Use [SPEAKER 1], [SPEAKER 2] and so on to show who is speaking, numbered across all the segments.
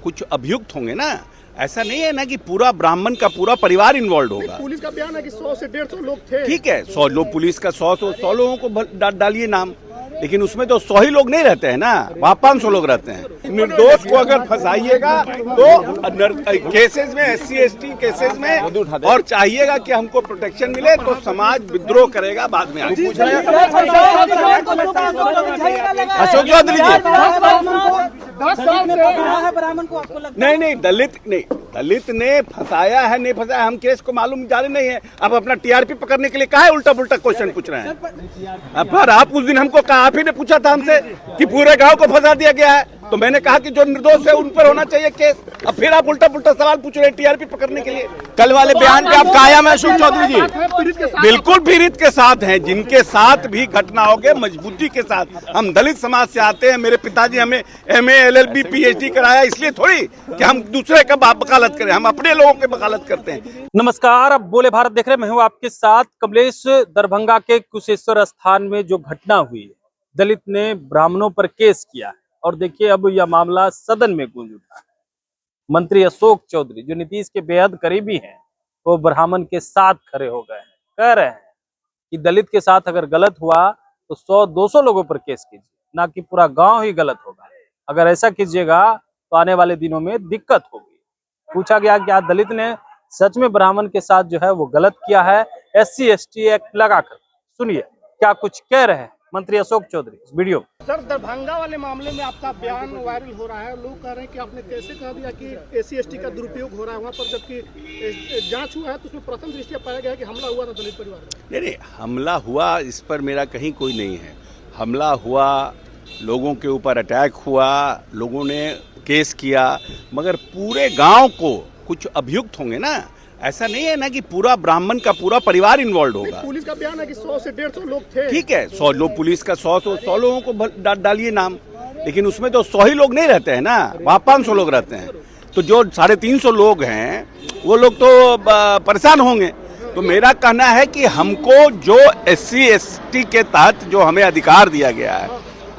[SPEAKER 1] कुछ अभियुक्त होंगे ना। ऐसा नहीं है ना कि पूरा ब्राह्मण का पूरा परिवार इन्वॉल्व होगा।
[SPEAKER 2] पुलिस का बयान है कि 100 से 150 लोग थे।
[SPEAKER 1] ठीक है, 100 लोग, पुलिस का 100 लोगों को डालिए नाम, लेकिन उसमें तो 100 ही लोग नहीं रहते हैं ना, वहाँ 500 लोग रहते हैं। निर्दोष को अगर फंसाइएगा तो केसेस में, SC ST केसेस में, और चाहिएगा कि हमको प्रोटेक्शन मिले तो समाज विद्रोह करेगा बाद में। अशोक चौधरी जी, नहीं, दलित ने फंसाया है नहीं फंसाया, हम केस को मालूम जाने नहीं है। अब अपना TRP पकड़ने के लिए काहे उल्टा पुल्टा क्वेश्चन पूछ रहे हैं। पर आप उस दिन हमको कहा, आप ही ने पूछा था हमसे कि पूरे गांव को फंसा दिया गया है, तो मैंने कहा कि जो निर्दोष है उन पर होना चाहिए केस। अब फिर आप उल्टा पुल्टा सवाल पूछ रहे हैं TRP पकड़ने के लिए। कल वाले बयान पे आप कायम है अशोक चौधरी जी? बिल्कुल पीड़ित के साथ हैं, जिनके साथ भी घटना हो गए मजबूती के साथ। हम दलित समाज से आते हैं, मेरे पिताजी हमें MA LLB PhD कराया, इसलिए थोड़ी कि हम दूसरे का वकालत करें, हम अपने लोगों की वकालत करते हैं।
[SPEAKER 3] नमस्कार, अब बोले भारत देख रहे हैं, मैं हूं आपके साथ कमलेश। दरभंगा के कुशेश्वर स्थान में जो घटना हुई है, दलित ने ब्राह्मणों पर केस किया है और देखिए अब यह मामला सदन में गूंज उठा है। मंत्री अशोक चौधरी जो नीतीश के बेहद करीबी हैं, वो ब्राह्मण के साथ खड़े हो गए हैं। कह रहे हैं कि दलित के साथ अगर गलत हुआ तो 100-200 लोगों पर केस कीजिए, ना कि पूरा गांव ही गलत होगा। अगर ऐसा कीजिएगा तो आने वाले दिनों में दिक्कत होगी। पूछा गया कि आज दलित ने सच में ब्राह्मण के साथ जो है वो गलत किया है, SC ST एक्ट लगाकर। सुनिए क्या कुछ कह रहे हैं मंत्री अशोक चौधरी इस वीडियो।
[SPEAKER 2] सर, दरभंगा वाले मामले में आपका बयान वायरल हो रहा है। लोग कह रहे हैं कि आपने कैसे कह दिया कि SC ST का दुरुपयोग हो रहा है वहाँ पर, जबकि जांच हुआ है तो उसमें प्रथम दृष्टया पाया गया है कि हमला हुआ था दलित परिवार में।
[SPEAKER 1] नहीं, हमला हुआ इस पर मेरा कहीं कोई नहीं है। हमला हुआ, लोगों के ऊपर अटैक हुआ, लोगों ने केस किया, मगर पूरे गांव को कुछ अभियुक्त होंगे ना। ऐसा नहीं है ना कि पूरा ब्राह्मण का पूरा परिवार इन्वॉल्व होगा।
[SPEAKER 2] पुलिस का बयान है कि 100 से 150 लोग थे।
[SPEAKER 1] ठीक है, 100 लोग, पुलिस का 100 लोगों को डालिए नाम, लेकिन उसमें तो 100 ही लोग नहीं रहते हैं ना, वहाँ 500 लोग रहते हैं। तो जो 350 लोग हैं वो लोग तो परेशान होंगे। तो मेरा कहना है कि हमको जो SC ST के तहत जो हमें अधिकार दिया गया है,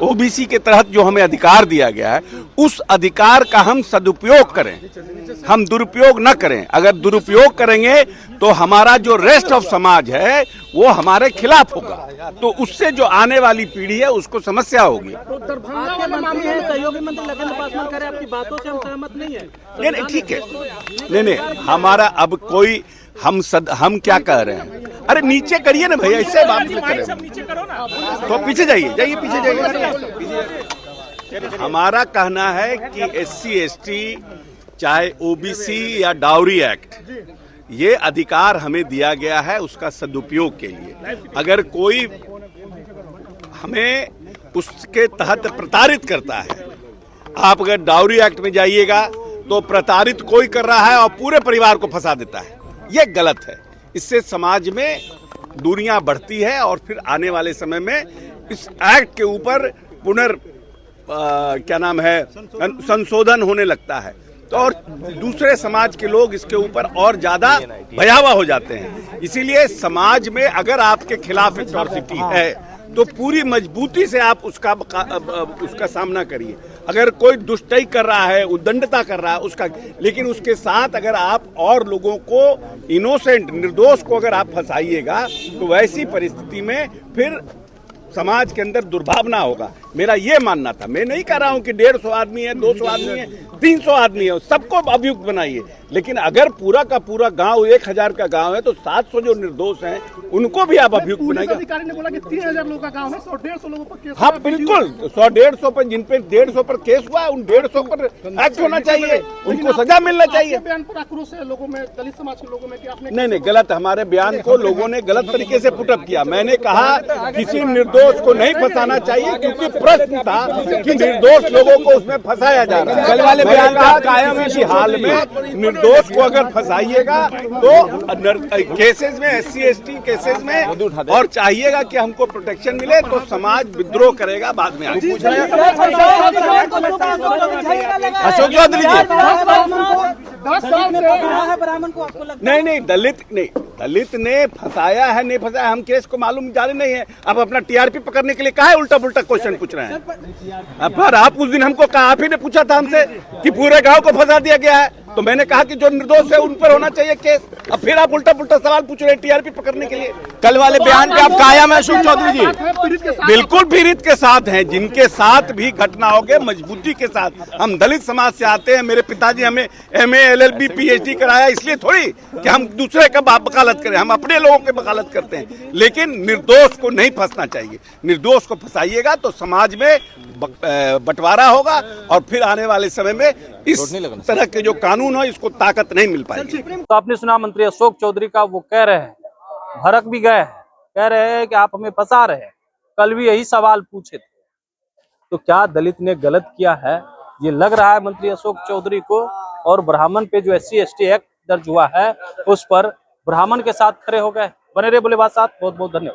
[SPEAKER 1] OBC के तहत जो हमें अधिकार दिया गया है, उस अधिकार का हम सदुपयोग करें, हम दुरुपयोग न करें। अगर दुरुपयोग करेंगे तो हमारा जो रेस्ट ऑफ समाज है वो हमारे खिलाफ होगा, तो उससे जो आने वाली पीढ़ी है उसको समस्या होगी।
[SPEAKER 2] तो दरभंगा वाले मामले में सहयोगी मंत्री लखन पासवान कह रहे हैं आपकी बातों से हम सहमत नहीं है।
[SPEAKER 1] नहीं, ठीक है, नहीं, हमारा अब कोई हम क्या कह रहे हैं? अरे नीचे करिए ना भैया, इससे बात नहीं करें तो पीछे जाइए पीछे जाइए। हमारा कहना है कि SC ST चाहे OBC या डाउरी एक्ट, ये अधिकार हमें दिया गया है उसका सदुपयोग के लिए। अगर कोई हमें उसके तहत प्रताड़ित करता है, आप अगर डाउरी एक्ट में जाइएगा तो प्रताड़ित कोई कर रहा है और पूरे परिवार को फंसा देता है, ये गलत है। इससे समाज में दूरियां बढ़ती है और फिर आने वाले समय में इस एक्ट के ऊपर क्या नाम है, संशोधन होने लगता है, तो और दूसरे समाज के लोग इसके ऊपर और ज्यादा भयावह हो जाते हैं। इसीलिए समाज में अगर आपके खिलाफ एट्रॉसिटी है तो पूरी मजबूती से आप उसका सामना करिए। अगर कोई दुष्टई कर रहा है, उद्दंडता कर रहा है उसका, लेकिन उसके साथ अगर आप और लोगों को, इनोसेंट निर्दोष को अगर आप फंसाइएगा तो वैसी परिस्थिति में फिर समाज के अंदर दुर्भावना होगा। मेरा ये मानना था। मैं नहीं कह रहा हूं कि 150 आदमी है, 200 आदमी है, 300 आदमी है, सबको अभियुक्त बनाइए, लेकिन अगर पूरा का पूरा गांव 1000 का गांव है तो 700 जो निर्दोष हैं उनको भी आप अभियुक्त बनाइए।
[SPEAKER 2] अधिकारी ने बोला कि 3000 लोगों का गांव है, 100-150 लोगों पर केस।
[SPEAKER 1] हाँ बिल्कुल, 100-150 पर, जिन पे 150 पर केस हुआ है उन 150 पर एक्ट होना चाहिए, उनको सजा मिलना चाहिए।
[SPEAKER 2] बयान पर आक्रोश है लोगों में, दलित समाज के लोगों में कि आपने
[SPEAKER 1] नहीं, गलत, हमारे बयान को लोगों ने गलत तरीके से पुटअप किया। मैंने कहा किसी निर्दोष को नहीं फंसाना चाहिए, क्योंकि प्रश्न था कि निर्दोष लोगों को उसमें फंसाया जा रहा है। कल वाले बयान का कायम इसी हाल में निर्दोष को अगर फंसाइएगा तो केसेस में, SC ST केसेस में, और चाहिएगा कि हमको प्रोटेक्शन मिले तो समाज विद्रोह करेगा बाद में। अशोक चौधरी जी,
[SPEAKER 2] 10 साल से
[SPEAKER 4] है ब्राह्मण को, आपको लगता
[SPEAKER 1] नहीं, दलित ने फंसाया है, नहीं फंसाया, हम केस को मालूम जाने नहीं है। आप अपना टीआरपी पकड़ने के लिए काहे उल्टा पुल्टा क्वेश्चन पूछ रहे हैं? पर आप उस दिन हमको कहा, आप ही ने पूछा था हमसे कि पूरे गांव को फंसा दिया गया है, तो मैंने कहा कि जो निर्दोष है उन पर होना चाहिए केस। अब फिर आप उल्टा पुल्टा सवाल पूछ रहे हैं टीआरपी पकड़ने के लिए।
[SPEAKER 5] कल वाले बयान पे आप कायम है अशोक चौधरी जी?
[SPEAKER 2] पीड़ित के साथ
[SPEAKER 1] बिल्कुल पीड़ित के साथ हैं, जिनके साथ भी घटना हो गई मजबूती के साथ। हम दलित समाज से आते हैं, मेरे पिताजी हमें MA LLB PhD कराया, इसलिए थोड़ी कि हम दूसरे का वकालत करें, हम अपने लोगों की वकालत करते हैं। लेकिन निर्दोष को नहीं फंसना चाहिए। निर्दोष को फंसाइएगा तो समाज में बंटवारा होगा और फिर आने वाले समय में इस तरह के जो कानून हो इसको ताकत नहीं मिल पाएगी।
[SPEAKER 3] तो आपने सुना मंत्री अशोक चौधरी का, वो कह रहे हैं, भड़क भी गए हैं, कह रहे हैं कि आप हमें फंसा रहे हैं। कल भी यही सवाल पूछे थे। तो क्या दलित ने गलत किया है, ये लग रहा है मंत्री अशोक चौधरी को। और ब्राह्मण पे जो SC ST एक्ट दर्ज हुआ है उस पर ब्राह्मण के साथ खड़े हो गए। बने रहे बोले बात साथ। बहुत बहुत धन्यवाद।